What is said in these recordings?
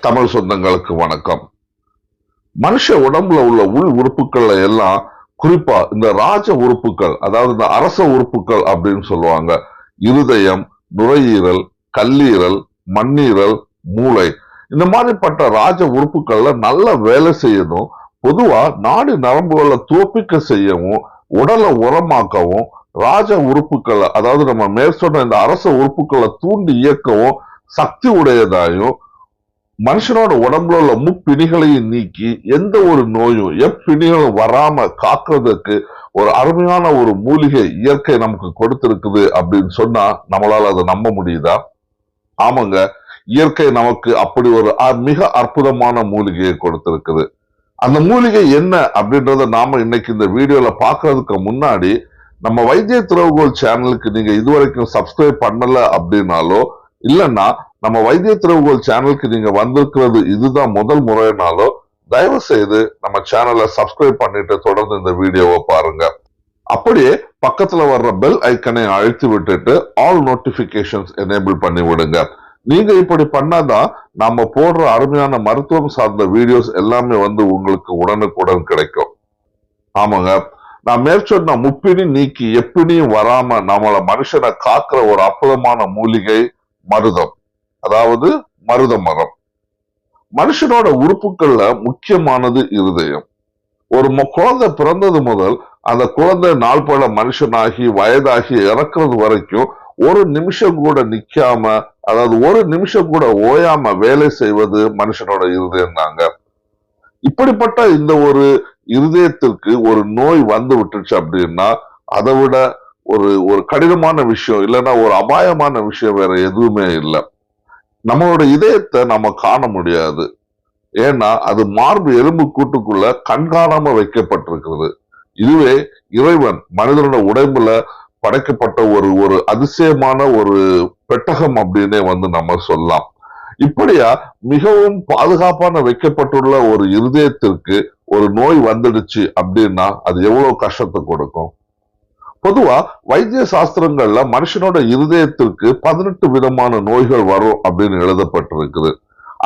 தமிழ் சொந்தங்களுக்கு வணக்கம். மனுஷ உடம்புல உள்ள உள் உறுப்புகள்ல எல்லாம் குறிப்பா இந்த ராஜ உறுப்புகள், அதாவது இந்த அரச உறுப்புகள் அப்படின்னு சொல்லுவாங்க. இருதயம், நுரையீரல், கல்லீரல், மண்ணீரல், மூளை, இந்த மாதிரிப்பட்ட ராஜ உறுப்புகள்ல நல்ல வேலை செய்யணும். பொதுவா நாடி நரம்புகளை துவப்பிக்க செய்யவும், உடலை உரமாக்கவும், ராஜ உறுப்புகளை, அதாவது நம்ம மேற்சொன்ன இந்த அரச உறுப்புகளை தூண்டி இயக்கவும் சக்தி உடையதாயும், மனுஷனோட உடம்புல உள்ள முப்பிணிகளையும் நீக்கி எந்த ஒரு நோயும் எப்பிணிகளும் வராம காக்குறதுக்கு ஒரு அருமையான ஒரு மூலிகை இயற்கை நமக்கு கொடுத்திருக்குது அப்படின்னு சொன்னா நம்மளால அதை நம்ப முடியுதா? ஆமாங்க, இயற்கை நமக்கு அப்படி ஒரு மிக அற்புதமான மூலிகையை கொடுத்திருக்குது. அந்த மூலிகை என்ன அப்படின்றத நாம இன்னைக்கு இந்த வீடியோல பாக்குறதுக்கு முன்னாடி நம்ம வைத்திய திறவுகோல் சேனலுக்கு நீங்க இதுவரைக்கும் சப்ஸ்கிரைப் பண்ணல அப்படின்னாலோ, இல்லைன்னா நம்ம வைத்திய திறவுகோல் சேனலுக்கு நீங்க வந்திருக்கிறது இதுதான் முதல் முறைனாலோ, தயவு செய்து நம்ம சேனலை சப்ஸ்கிரைப் பண்ணிட்டு தொடர்ந்து இந்த வீடியோவை பாருங்க. அப்படியே பக்கத்துல வர்ற பெல் ஐக்கனை அழுத்தி விட்டுட்டு ஆல் நோட்டிபிகேஷன்ஸ் எனேபிள் பண்ணி விடுங்க. நீங்க இப்படி பண்ணாதான் நாம போடுற அருமையான மருத்துவம் சார்ந்த வீடியோஸ் எல்லாமே உங்களுக்கு உடனுக்குடன் கிடைக்கும். ஆமாங்க, நான் மேற்சொன்ன முப்பினி நீக்கி எப்பினியும் வராம நம்மள மனுஷனை காக்குற ஒரு அற்புதமான மூலிகை மருதம், அதாவது மருத மரம். மனுஷனோட உறுப்புகள்ல முக்கியமானது இருதயம். ஒரு குழந்தை பிறந்தது முதல் அந்த குழந்தை நாள் பல மனுஷனாகி வயதாகி இறக்குறது வரைக்கும் ஒரு நிமிஷம் கூட நிக்காம, அதாவது ஒரு நிமிஷம் கூட ஓயாம வேலை செய்வது மனுஷனோட இருதயம் தாங்க. இப்படிப்பட்ட இந்த ஒரு இருதயத்திற்கு ஒரு நோய் வந்து விட்டுச்சு அப்படின்னா அதை விட ஒரு ஒரு கடினமான விஷயம், இல்லைன்னா ஒரு அபாயமான விஷயம் வேற எதுவுமே இல்லை. நம்மளோட இதயத்தை நம்ம காண முடியாது. ஏன்னா அது மார்பு எலும்பு கூட்டுக்குள்ள கண்காணாம வைக்கப்பட்டிருக்கிறது. இதுவே இறைவன் மனிதனோட உடம்புல படைக்கப்பட்ட ஒரு ஒரு அதிசயமான ஒரு பெட்டகம் அப்படின்னே நம்ம சொல்லலாம். இப்படியா மிகவும் பாதுகாப்பான வைக்கப்பட்டுள்ள ஒரு இருதயத்திற்கு ஒரு நோய் வந்துடுச்சு அப்படின்னா அது எவ்வளவு கஷ்டத்தை கொடுக்கும். பொதுவா வைத்திய சாஸ்திரங்கள்ல மனுஷனோட இருதயத்திற்கு 18 விதமான நோய்கள் வரும் அப்படின்னு எழுதப்பட்டிருக்குது.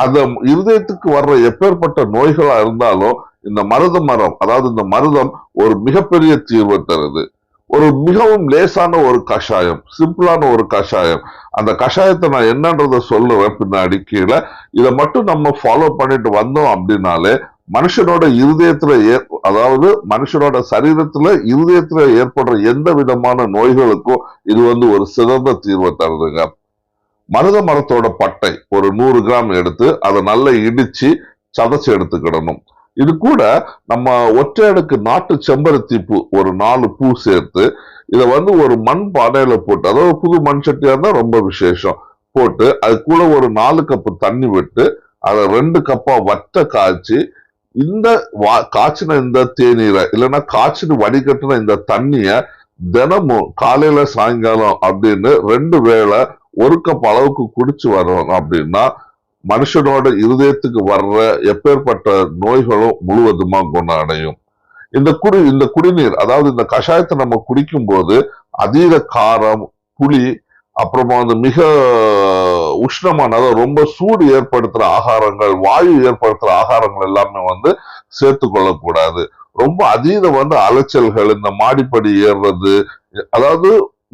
அந்த இருதயத்துக்கு வர்ற எப்பேற்பட்ட நோய்களா இருந்தாலும் இந்த மருத மரம், அதாவது இந்த மருதம் ஒரு மிகப்பெரிய தீர்வை தருது. ஒரு மிகவும் லேசான ஒரு கஷாயம், சிம்பிளான ஒரு கஷாயம். அந்த கஷாயத்தை நான் என்னன்றத சொல்லுவேன் பின்னாடி கீழே. இதை மட்டும் நம்ம ஃபாலோ பண்ணிட்டு வந்தோம் அப்படின்னாலே மனுஷனோட இருதயத்துல அதாவது மனுஷனோட சரீரத்துல இருதயத்துல ஏற்படுற எந்த விதமான நோய்களுக்கும் இது ஒரு சிறந்த தீர்வை தருதுங்க. மருத மரத்தோட பட்டை ஒரு 100 கிராம் எடுத்து அதை நல்லா இடிச்சு சதைச்சு எடுத்துக்கிடணும். இது கூட நம்ம ஒற்றை அடுக்கு நாட்டு செம்பருத்தி பூ ஒரு 4 பூ சேர்த்து இதை ஒரு மண் பானையில போட்டு, அதாவது புது மண் சட்டியா இருந்தா ரொம்ப விசேஷம், போட்டு அது கூட ஒரு 4 கப்பு தண்ணி விட்டு அதை 2 கப்பா வற்ற காய்ச்சி, இந்த காய்ச்சின இந்த தேநீரை இல்லைன்னா காய்ச்சிட்டு வடிகட்டின இந்த தண்ணிய தினமும் காலையில சாயங்காலம் அப்படின்னு 2 வேளை 1 கப் அளவுக்கு குடிச்சு வர்றோம் அப்படின்னா மனுஷனோட இருதயத்துக்கு வர்ற எப்பேற்பட்ட நோய்களும் முழுவதுமா குணம் அடையும். இந்த குடிநீர், அதாவது இந்த கஷாயத்தை நம்ம குடிக்கும் போது அதீத காரம், புளி, அப்புறமா மிக உஷ்ணமான, ரொம்ப சூடு ஏற்படுத்துற ஆகாரங்கள், வாயு ஏற்படுத்துற ஆகாரங்கள் எல்லாமே சேர்த்து கொள்ளக்கூடாது. ரொம்ப அதீத அலைச்சல்கள், இந்த மாடிப்படி ஏறுறது, அதாவது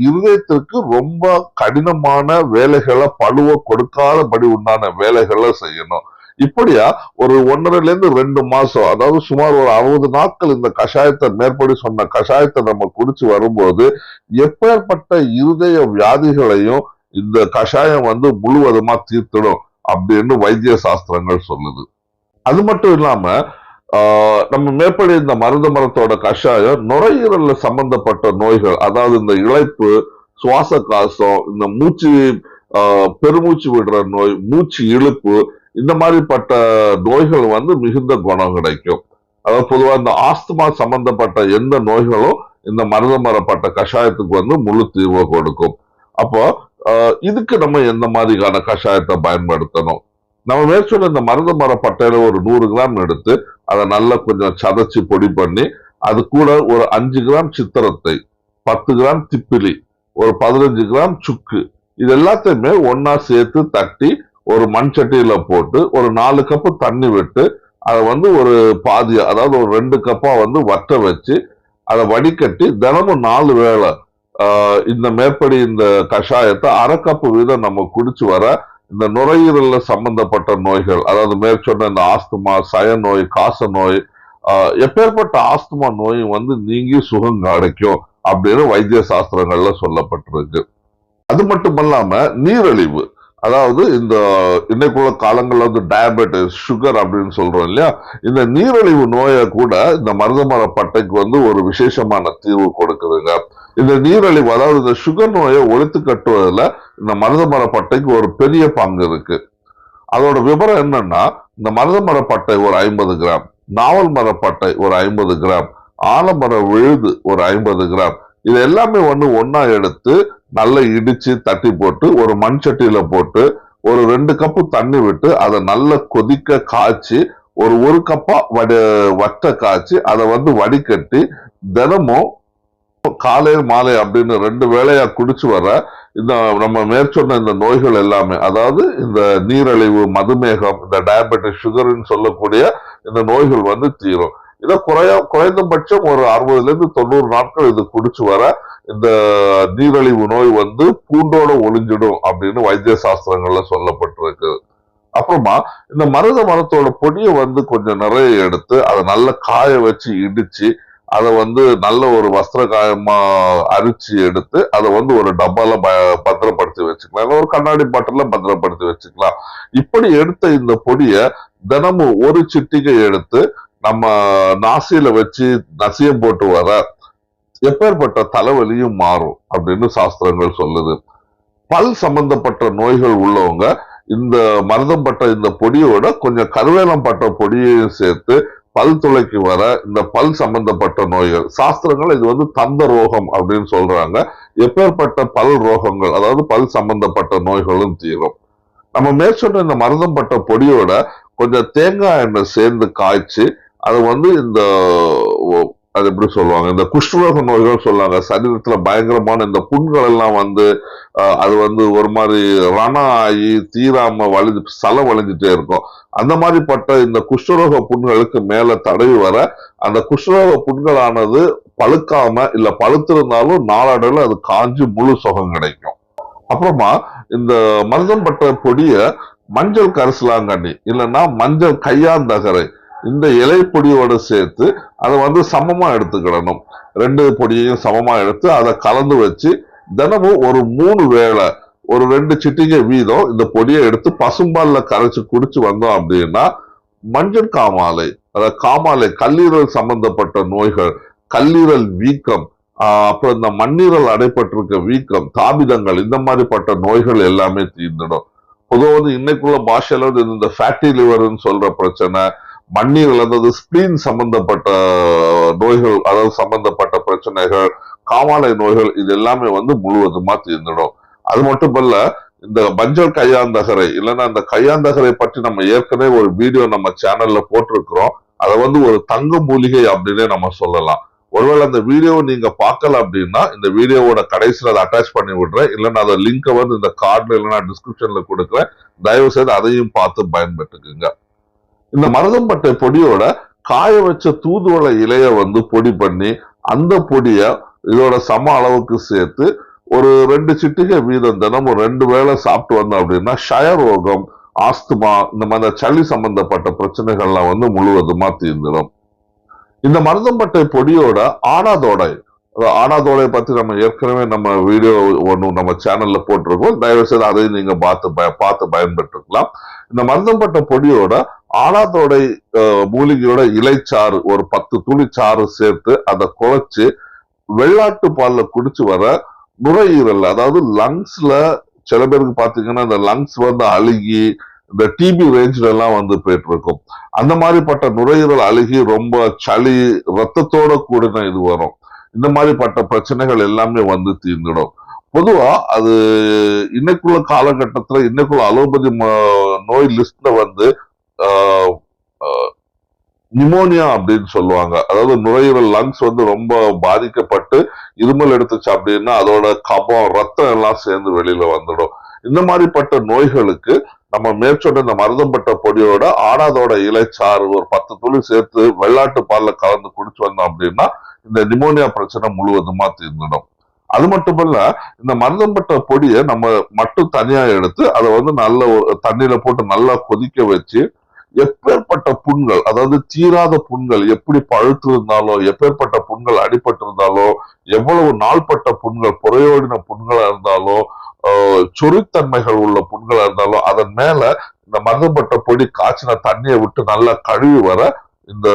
இருதயத்திற்கு ரொம்ப கடினமான வேலைகளை பழுவ கொடுக்காதபடி உண்டான வேலைகளை செய்யணும். இப்படியா ஒரு 1.5 to 2 மாசம், அதாவது சுமார் ஒரு 60 நாட்கள் இந்த கஷாயத்தை, மேற்படி சொன்ன கஷாயத்தை நம்ம குடிச்சு வரும்போது எப்பேற்பட்ட இருதய வியாதிகளையும் இந்த கஷாயம் முழுவதுமா தீர்த்திடும் அப்படின்னு வைத்திய சாஸ்திரங்கள் சொல்லுது. அது மட்டும் இல்லாம நம்ம மேற்படி இந்த மருத மரத்தோட கஷாயம் நுரையீரல்ல சம்பந்தப்பட்ட நோய்கள், அதாவது இந்த இளைப்பு, சுவாச காசம், இந்த மூச்சு பெருமூச்சு விடுற நோய், மூச்சு இழுப்பு, இந்த மாதிரிப்பட்ட நோய்கள் மிகுந்த குணம் கிடைக்கும். அதாவது பொதுவா இந்த ஆஸ்துமா சம்பந்தப்பட்ட எந்த நோய்களும் இந்த மருத மரப்பட்ட கஷாயத்துக்கு முழு தீர்வை கொடுக்கும். அப்போ இதுக்கு நம்ம எந்த மாதிரியான கஷாயத்தை பயன்படுத்தணும்? நம்ம மேற்சொன்ன இந்த மருத மர பட்டையில ஒரு 100 கிராம் எடுத்து அதை நல்லா கொஞ்சம் சதைச்சு பொடி பண்ணி, அது கூட ஒரு 5 கிராம் சித்திரத்தை, 10 கிராம் திப்பிலி, ஒரு 15 கிராம் சுக்கு, இது எல்லாத்தையுமே ஒன்னா சேர்த்து தட்டி ஒரு மண் சட்டியில போட்டு ஒரு 4 கப்பு தண்ணி விட்டு அதை வந்து ஒரு பாதியா, அதாவது ஒரு 2 கப்பா வந்து வற்ற வச்சு அதை வடிகட்டி தினமும் 4 வேளை இந்த மேற்படி இந்த கஷாயத்தை அரை கப்பு வீதம் நம்ம குடிச்சு வர இந்த நுரையீரல்ல சம்பந்தப்பட்ட நோய்கள், அதாவது மேற்சொன்ன இந்த ஆஸ்துமா, சய நோய், காச நோய், எப்பேற்பட்ட ஆஸ்துமா நோய் வந்து நீங்கி சுகம் கிடைக்கும் அப்படின்னு வைத்திய சாஸ்திரங்கள்ல சொல்லப்பட்டிருக்கு. அது மட்டுமல்லாம நீரிழிவு, அதாவது இந்த இன்னைக்குள்ள காலங்கள்ல வந்து டயபெட்டிஸ், சுகர் அப்படின்னு சொல்றோம் இல்லையா, இந்த நீரிழிவு நோயை கூட இந்த மருதமர பட்டைக்கு வந்து ஒரு விசேஷமான தீர்வு கொடுக்குதுங்க. இந்த நீரிழிவு, அதாவது இந்த சுகர் நோயை ஒழித்து கட்டுவதில் இந்த மருதமர பட்டைக்கு ஒரு பெரிய பங்கு இருக்கு. அதோட விவரம் என்னன்னா, இந்த மருதமர பட்டை ஒரு 50 கிராம், நாவல் மரப்பட்டை ஒரு 50 கிராம், ஆலமர விழுது ஒரு 50 கிராம், இது எல்லாமே வந்து ஒன்னா எடுத்து நல்லா இடிச்சு தட்டி போட்டு ஒரு மண் சட்டியில போட்டு ஒரு 2 கப்பு தண்ணி விட்டு அதை நல்லா கொதிக்க காய்ச்சி ஒரு கப்பா வற்ற காய்ச்சி அதை வந்து வடிகட்டி தினமும் காலை மாலை அப்படின்னு 2 வேளையா குடிச்சு வர இந்த நம்ம மேற்சொன்ன இந்த நோய்கள் எல்லாமே, அதாவது இந்த நீரிழிவு, மதுமேகம், இந்த டயபெட்டிஸ், சுகர்னு சொல்லக்கூடிய இந்த நோய்கள் வந்து தீரும். இதை குறைந்தபட்சம் ஒரு 60ல இருந்து 90 நாட்கள் இது குடிச்சு வர இந்த நீரிழிவு நோய் வந்து பூண்டோட ஒளிஞ்சிடும் அப்படின்னு வைத்திய சாஸ்திரங்கள்ல சொல்லப்பட்டிருக்கு. அப்புறமா இந்த மருத மரத்தோட பொடியை வந்து கொஞ்சம் நிறைய எடுத்து அதை நல்லா காய வச்சு இடிச்சு அதை வந்து நல்ல ஒரு வஸ்திர காயமா அரிச்சு எடுத்து அதை வந்து ஒரு டப்பால பத்திரப்படுத்தி வச்சுக்கலாம், ஒரு கண்ணாடி பாட்டில பத்திரப்படுத்தி வச்சுக்கலாம். இப்படி எடுத்த இந்த பொடியை தினமும் ஒரு சிட்டிகை எடுத்து நம்ம நாசியில வச்சு நசியம் போட்டு வர எப்பேற்பட்ட தலைவலியும் மாறும் அப்படின்னு சாஸ்திரங்கள் சொல்லுது. பல் சம்பந்தப்பட்ட நோய்கள் உள்ளவங்க இந்த மருதம் பட்ட இந்த பொடியோட கொஞ்சம் கருவேலம் பட்ட பொடியையும் சேர்த்து பல் துளைக்கு வர இந்த பல் சம்பந்தப்பட்ட நோய்கள், சாஸ்திரங்கள் இது வந்து தந்த ரோகம் அப்படின்னு சொல்றாங்க, எப்பேற்பட்ட பல் ரோகங்கள், அதாவது பல் சம்பந்தப்பட்ட நோய்களும் தீரும். நம்ம மேற்சொன்ன இந்த மருதம் பட்ட பொடியோட கொஞ்சம் தேங்காய் எண்ணெய் சேர்ந்து காய்ச்சி அது வந்து இந்த அது எப்படி சொல்லுவாங்க, இந்த குஷ்டரோக நோய்கள் சொல்லுவாங்க, சரீரத்துல பயங்கரமான இந்த புண்கள் எல்லாம் வந்து அது வந்து ஒரு மாதிரி ரணம் ஆகி தீராம சல வளைஞ்சிட்டே இருக்கும். அந்த மாதிரிப்பட்ட இந்த குஷ்டரோக புண்களுக்கு மேல தடவி வர அந்த குஷ்டரோக புண்களானது பழுக்காம இல்ல பழுத்திருந்தாலும் நாளடைவில் அது காஞ்சி முழு சுகம் கிடைக்கும். அப்புறமா இந்த மருதம் பட்ட பொடிய மஞ்சள் கரிசலாங்கண்ணி இல்லைன்னா மஞ்சள் கையாந்தகரை இந்த இலை பொடியோட சேர்த்து அதை வந்து சமமா எடுத்துக்கிடணும். 2 பொடியையும் சமமா எடுத்து அதை கலந்து வச்சு தினமும் ஒரு 3 வேளை ஒரு 2 சிட்டிகை வீதம் இந்த பொடியை எடுத்து பசும்பால்ல கரைச்சு குடிச்சு வந்தோம் அப்படின்னா மஞ்சள் காமாலை, அதாவது காமாலை, கல்லீரல் சம்பந்தப்பட்ட நோய்கள், கல்லீரல் வீக்கம், அப்புறம் இந்த மண்ணீரல் அடைப்பட்டிருக்க வீக்கம், தாபிதங்கள், இந்த மாதிரிப்பட்ட நோய்கள் எல்லாமே தீர்ந்துடும். பொதுவாக வந்து இன்னைக்குள்ள பாஷையில வந்து இந்த ஃபேட்டி லிவர்னு சொல்ற பிரச்சனை, மண்ணீரல், அதாவது ஸ்பிளீன் சம்பந்தப்பட்ட நோய்கள், அதாவது சம்பந்தப்பட்ட பிரச்சனைகள், காமாலை நோய்கள், இது எல்லாமே வந்து முழுவதுமா தீர்ந்துடும். அது மட்டுமல்ல, இந்த மஞ்சள் கையாந்தகரை இல்லைன்னா இந்த கையாந்தகரை பற்றி நம்ம ஏற்கனவே ஒரு வீடியோ நம்ம சேனல்ல போட்டிருக்கிறோம். அதை வந்து ஒரு தங்க மூலிகை அப்படின்னே நம்ம சொல்லலாம். ஒருவேளை அந்த வீடியோவை நீங்க பார்க்கல அப்படின்னா இந்த வீடியோவோட கடைசியில் அதை அட்டாச் பண்ணி விடுறேன், இல்லைன்னா அதை லிங்கை வந்து இந்த கார்டுல இல்லைன்னா டிஸ்கிரிப்ஷன்ல கொடுக்குறேன். தயவு செய்து அதையும் பார்த்து பயன்பட்டுக்குங்க. இந்த மருதம் பட்டை பொடியோட காய வச்ச தூதுவளை இலைய வந்து பொடி பண்ணி அந்த பொடிய இதோட சம அளவுக்கு சேர்த்து ஒரு 2 சிட்டிகை வீதம் தினமும் 2 வேளை சாப்பிட்டு வந்தோம் அப்படின்னா ஷயரோகம், ஆஸ்துமா, இந்த மாதிரி சளி சம்பந்தப்பட்ட பிரச்சனைகள்லாம் வந்து முழுவதுமா தீர்ந்துடும். இந்த மருதம் பட்டை பொடியோட ஆடாதோடை, ஆடாதோடை பத்தி நம்ம ஏற்கனவே நம்ம வீடியோ ஒன்று நம்ம சேனல்ல போட்டிருக்கோம். தயவு செய்து அதையும் நீங்க பார்த்து பயன்பெற்றுக்கலாம். இந்த மருதம் பட்டை பொடியோட ஆடாதோடை மூலிகையோட இலைச்சாறு ஒரு 10 துளி சாறு சேர்த்து அதை குழைச்சு வெள்ளாட்டு பால்ல குடிச்சு வர நுரையீரல், அதாவது லங்ஸ்ல சில பேருக்கு பாத்தீங்கன்னா இந்த லங்ஸ் வந்து அழுகி இந்த டிபி ரேஞ்ச்ல எல்லாம் வந்து போயிட்டு இருக்கும். அந்த மாதிரிப்பட்ட நுரையீரல் அழுகி ரொம்ப சளி ரத்தத்தோட கூடின இது வரும். இந்த மாதிரிப்பட்ட பிரச்சனைகள் எல்லாமே வந்து தீர்ந்துடும். பொதுவா அது இன்னைக்குள்ள காலகட்டத்துல இன்னைக்குள்ள அலோபதி நோய் லிஸ்ட்ல வந்து நிமோனியா அப்படின்னு சொல்லுவாங்க. அதாவது நுரையீரல் லங்ஸ் வந்து ரொம்ப பாதிக்கப்பட்டு இருமல் எடுத்துச்சு அப்படின்னா அதோட கபம், ரத்தம் எல்லாம் சேர்ந்து வெளியில வந்துடும். இந்த மாதிரிப்பட்ட நோய்களுக்கு நம்ம மேற்சொன்ன இந்த மருதம்பட்ட பொடியோட ஆடாதோட இலைச்சாறு ஒரு 10 துளி சேர்த்து வெள்ளாட்டு பால்ல கலந்து குடிச்சு வந்தோம் அப்படின்னா இந்த நிமோனியா பிரச்சனை முழுவதுமா தீர்ந்துடும். அது மட்டுமல்ல, இந்த மருதம்பட்ட பொடியை நம்ம மட்டும் தனியா எடுத்து அதை வந்து நல்ல தண்ணியில போட்டு நல்லா கொதிக்க வச்சு எப்பேற்பட்ட புண்கள், அதாவது தீராத புண்கள் எப்படி பழுத்து இருந்தாலோ, எப்பேற்பட்ட புண்கள் அடிபட்டு இருந்தாலோ, எவ்வளவு நாள்பட்ட புண்கள் புறையோடின புண்களா இருந்தாலோ, சொறித்தன்மைகள் உள்ள புண்களா இருந்தாலும் அதன் மேல இந்த மருதம்பட்ட பொடி காய்ச்சின தண்ணியை விட்டு நல்லா கழுவி வர இந்த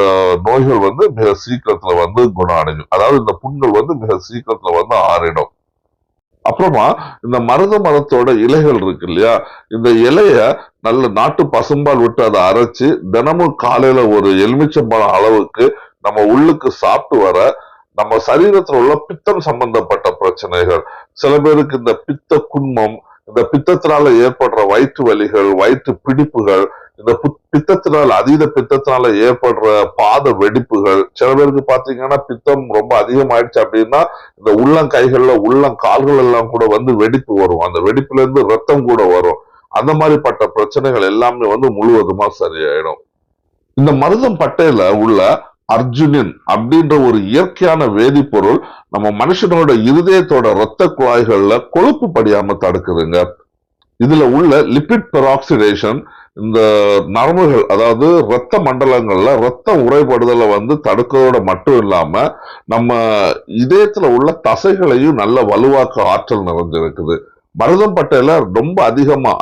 நோய்கள் வந்து மிக சீக்கிரத்துல வந்து குணம் அடையும். அதாவது இந்த புண்கள் வந்து மிக சீக்கிரத்துல வந்து ஆறிடும். அப்புறமா இந்த மருதத்தோட இலைகள் இருக்கு இல்லையா, இந்த இலைய நல்ல நாட்டு பசும்பால் விட்டு அதை அரைச்சு தினமும் காலையில ஒரு எலுமிச்சம்பழம் அளவுக்கு நம்ம உள்ளுக்கு சாப்பிட்டு வர நம்ம சரீரத்துல உள்ள பித்தம் சம்பந்தப்பட்ட பிரச்சனைகள், சில பேருக்கு இந்த பித்த குன்மம், இந்த பித்தத்தினால ஏற்படுற வயிற்று வலிகள், வயிற்று பிடிப்புகள், இந்த பித்தத்தினால் அதீத பித்தத்தினால ஏற்படுற பாத வெடிப்புகள், சில பேருக்கு பாத்தீங்கன்னா பித்தம் ரொம்ப அதிகமாயிடுச்சு அப்படின்னா இந்த உள்ளங்கைகள்ல உள்ளங்கால்கள் எல்லாம் கூட வந்து வெடிப்பு வரும். அந்த வெடிப்புல இருந்து ரத்தம் கூட வரும். அந்த மாதிரிப்பட்ட பிரச்சனைகள் எல்லாமே வந்து முழுவதுமா சரியாயிடும். இந்த மருதம் பட்டையில உள்ள அர்ஜுனின் அப்படின்ற ஒரு இயற்கையான வேதிப்பொருள் நம்ம மனுஷனோட இருதயத்தோட ரத்த குழாய்கள்ல கொழுப்பு படியாம தடுக்குதுங்க. இதுல உள்ள லிபிட் பெராக்சிடேஷன் இந்த நரம்புகள், அதாவது ரத்த மண்டலங்கள்ல ரத்த உறைபடுதலை வந்து தடுக்கிறதோட மட்டும் இல்லாம நம்ம இதயத்துல உள்ள தசைகளையும் நல்ல வலுவாக்க ஆற்றல் நிறைஞ்சிருக்குது. மருதம் பட்டையில ரொம்ப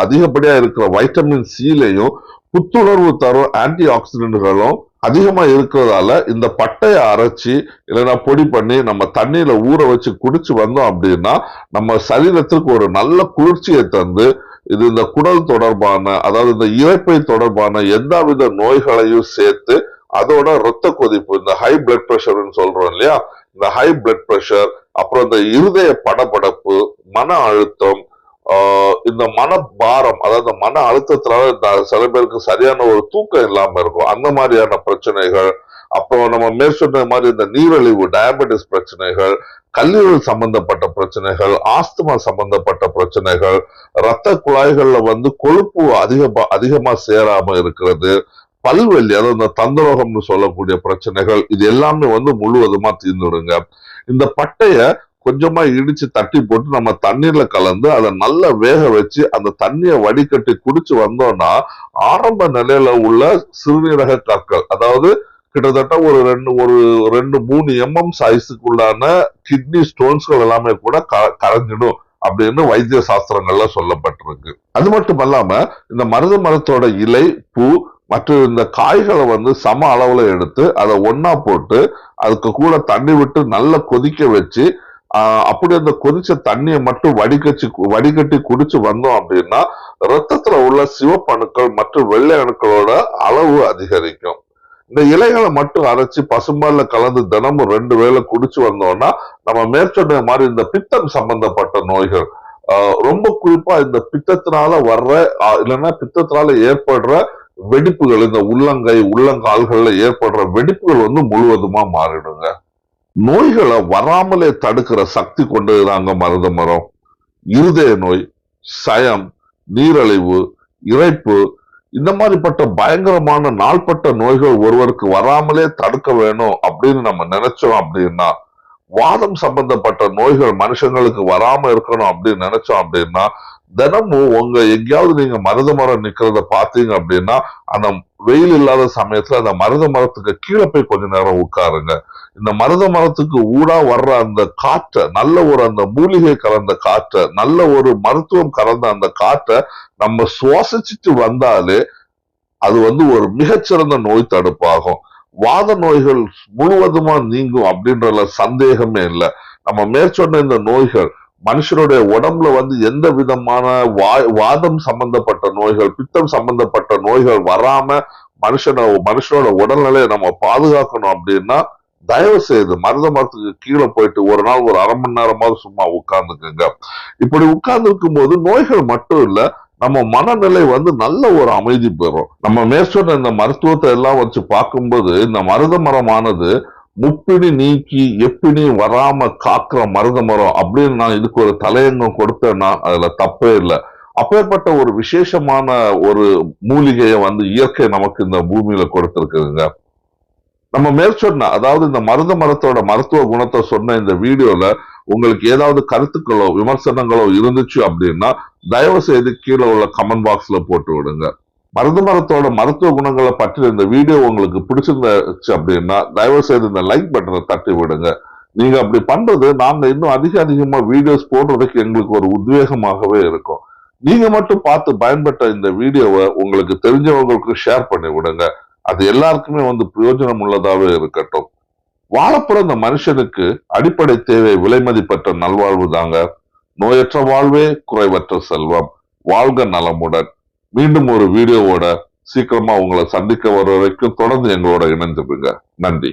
அதிகப்படியா இருக்கிற வைட்டமின் சிலையும் புத்துணர்வு தரும் ஆன்டி ஆக்சிடென்ட்களும் அதிகமா இருக்கிறதால இந்த பட்டையை அரைச்சி இல்லைன்னா பொடி பண்ணி நம்ம தண்ணியில ஊற வச்சு குடிச்சு வந்தோம் அப்படின்னா நம்ம சரீரத்திற்கு ஒரு நல்ல குளிர்ச்சியை தந்து இது இந்த குடல் தொடர்பான, அதாவது இந்த இரைப்பை தொடர்பான எந்தவித நோய்களையும் சேர்த்து அதோட ரத்த கொதிப்பு, இந்த ஹை பிளட் பிரஷர்னு சொல்றோம் இல்லையா, இந்த ஹை பிளட் பிரஷர், அப்புறம் இந்த இருதய படபடப்பு, மன அழுத்தம், இந்த மன பாரம், அதாவது மன அழுத்தத்தினால சில பேருக்கு சரியான ஒரு தூக்கம் இல்லாம இருக்கும், அந்த மாதிரியான பிரச்சனைகள், அப்புறம் நம்ம மேற்சொன்ன மாதிரி இந்த நீரிழிவு டயபெட்டிஸ் பிரச்சனைகள், கல்லீரல் சம்பந்தப்பட்ட பிரச்சனைகள், ஆஸ்துமா சம்பந்தப்பட்ட பிரச்சனைகள், ரத்த குழாய்கள்ல வந்து கொழுப்பு அதிகமா சேராம இருக்கிறது, பல்வெள்ளி, அதாவது இந்த தந்தரோகம்னு சொல்லக்கூடிய பிரச்சனைகள், இது எல்லாமே வந்து முழுவதுமா தீர்ந்துடுங்க. இந்த பட்டைய கொஞ்சமா இடிச்சு தட்டி போட்டு நம்ம தண்ணீர்ல கலந்து அதை நல்லா வேக வச்சு அந்த தண்ணியை வடிகட்டி குடிச்சு வந்தோம்னா ஆரம்ப நிலையில உள்ள சிறுநீரக கற்கள், அதாவது கிட்டத்தட்ட ஒரு 2-3 mm சைஸுக்குள்ளான கிட்னி ஸ்டோன்ஸ்கள் எல்லாமே கூட கரைஞ்சிடும் அப்படின்னு வைத்திய சாஸ்திரங்கள்ல சொல்லப்பட்டிருக்கு. அது மட்டும் இல்லாம இந்த மருதத்தோட இலை, பூ மற்றும் இந்த காய்களை வந்து சம அளவுல எடுத்து அதை ஒன்னா போட்டு அதுக்கு கூட தண்ணி விட்டு நல்லா கொதிக்க வச்சு அப்படி அந்த கொதிச்ச தண்ணியை மட்டும் வடிகட்டி குடிச்சு வந்தோம் அப்படின்னா ரத்தத்துல உள்ள சிவப்பணுக்கள் மற்றும் வெள்ளை அணுக்களோட அளவு அதிகரிக்கும். இந்த இலைகளை மட்டும் அரைச்சு பசும்பால்ல கலந்து தினமும் 2 வேளை குடிச்சு வந்தோம்னா நம்ம மேற்சொன்ன மாதிரி இந்த பித்தம் சம்பந்தப்பட்ட நோய்கள், ரொம்ப குறிப்பா இந்த பித்தத்தினால வர்ற இல்லைன்னா பித்தத்தினால ஏற்படுற வெடிப்புகள், இந்த உள்ளங்கை உள்ளங்கால்கள்ல ஏற்படுற வெடிப்புகள் வந்து முழுவதுமா மாறிடுங்க. நோய்களை வராமலே தடுக்கிற சக்தி கொண்டதுதாங்க மருத மரம். இருதய நோய், சயம், நீரழிவு, இரைப்பு, இந்த மாதிரிப்பட்ட பயங்கரமான நாள்பட்ட நோய்கள் ஒருவருக்கு வராமலே தடுக்க வேணும் அப்படின்னு நம்ம நினைச்சோம் அப்படின்னா, வாதம் சம்பந்தப்பட்ட நோய்கள் மனுஷங்களுக்கு வராம இருக்கணும் அப்படின்னு நினைச்சோம் அப்படின்னா, தினமும் எங்கேயாவது நீங்க மருத மரம் நிக்கிறத பாத்தீங்க அப்படின்னா அந்த வெயில் இல்லாத சமயத்துல அந்த மருத மரத்துக்கு கீழே போய் கொஞ்ச நேரம் உட்காருங்க. இந்த மருத மரத்துக்கு ஊடா வர்ற அந்த காற்றை, நல்ல ஒரு அந்த மூலிகை கலந்த காற்றை, நல்ல ஒரு மருத்துவம் கலந்த அந்த காற்றை நம்ம சுவாசிச்சுட்டு வந்தாலே அது வந்து ஒரு மிகச்சிறந்த நோய் தடுப்பாகும். வாத நோய்கள் முழுவதுமா நீங்கும் அப்படின்றதுல சந்தேகமே இல்லை. நம்ம மேற்சொன்ன இந்த நோய்கள் மனுஷனுடைய உடம்புல வந்து எந்த விதமான வாதம் சம்பந்தப்பட்ட நோய்கள், பித்தம் சம்பந்தப்பட்ட நோய்கள் வராம மனுஷனோட உடல்நிலையை நம்ம பாதுகாக்கணும் அப்படின்னா தயவு செய்து மருத மரத்துக்கு கீழே போயிட்டு ஒரு நாள் ஒரு 1/2 மணி நேரமாவது சும்மா உட்கார்ந்துக்குங்க. இப்படி உட்கார்ந்து இருக்கும் போது நோய்கள் மட்டும் இல்ல, நம்ம மனநிலை வந்து நல்ல ஒரு அமைதி பெறும். நம்ம மேற்சொன்ன இந்த மருத்துவத்தை எல்லாம் வச்சு பார்க்கும்போது இந்த மருத மரமானது முப்பினி நீக்கி எப்பினி வராம காக்கிற மருத மரம் அப்படின்னு நான் இதுக்கு ஒரு தலையங்கம் கொடுத்தேன்னா அதுல தப்பே இல்லை. அப்பேற்பட்ட ஒரு விசேஷமான ஒரு மூலிகையை இயற்கை நமக்கு இந்த பூமியில கொடுத்திருக்குதுங்க. நம்ம மேற்சொன்ன அதாவது இந்த மருதமரத்தோட மருத்துவ குணத்தை சொன்ன இந்த வீடியோல உங்களுக்கு ஏதாவது கருத்துக்களோ விமர்சனங்களோ இருந்துச்சு அப்படின்னா தயவு செய்து கீழே உள்ள கமெண்ட் பாக்ஸ்ல போட்டு விடுங்க. மருதமரத்தோட மருத்துவ குணங்களை பற்றி இந்த வீடியோ உங்களுக்கு பிடிச்சிருந்துச்சு அப்படின்னா தயவு செய்து இந்த லைக் பட்டனை தட்டி விடுங்க. நீங்க அப்படி பண்றது நாங்க இன்னும் அதிகமா வீடியோஸ் போடுறதுக்கு எங்களுக்கு ஒரு உத்வேகமாகவே இருக்கும். நீங்க மட்டும் பார்த்து பயன்பெற்ற இந்த வீடியோவை உங்களுக்கு தெரிஞ்சவங்களுக்கு ஷேர் பண்ணி விடுங்க. அது எல்லாருக்குமே பிரயோஜனம் உள்ளதாவே இருக்கட்டும். வாழப்புற இந்த மனுஷனுக்கு அடிப்படை தேவை விலை மதிப்பற்ற நல்வாழ்வு தாங்க. நோயற்ற வாழ்வே குறைவற்ற செல்வம். வாழ்க நலமுடன். மீண்டும் ஒரு வீடியோவோட சீக்கிரமா உங்களை சந்திக்க வர வரைக்கும் தொடர்ந்து எங்களோட இணைஞ்சிருங்க. நன்றி.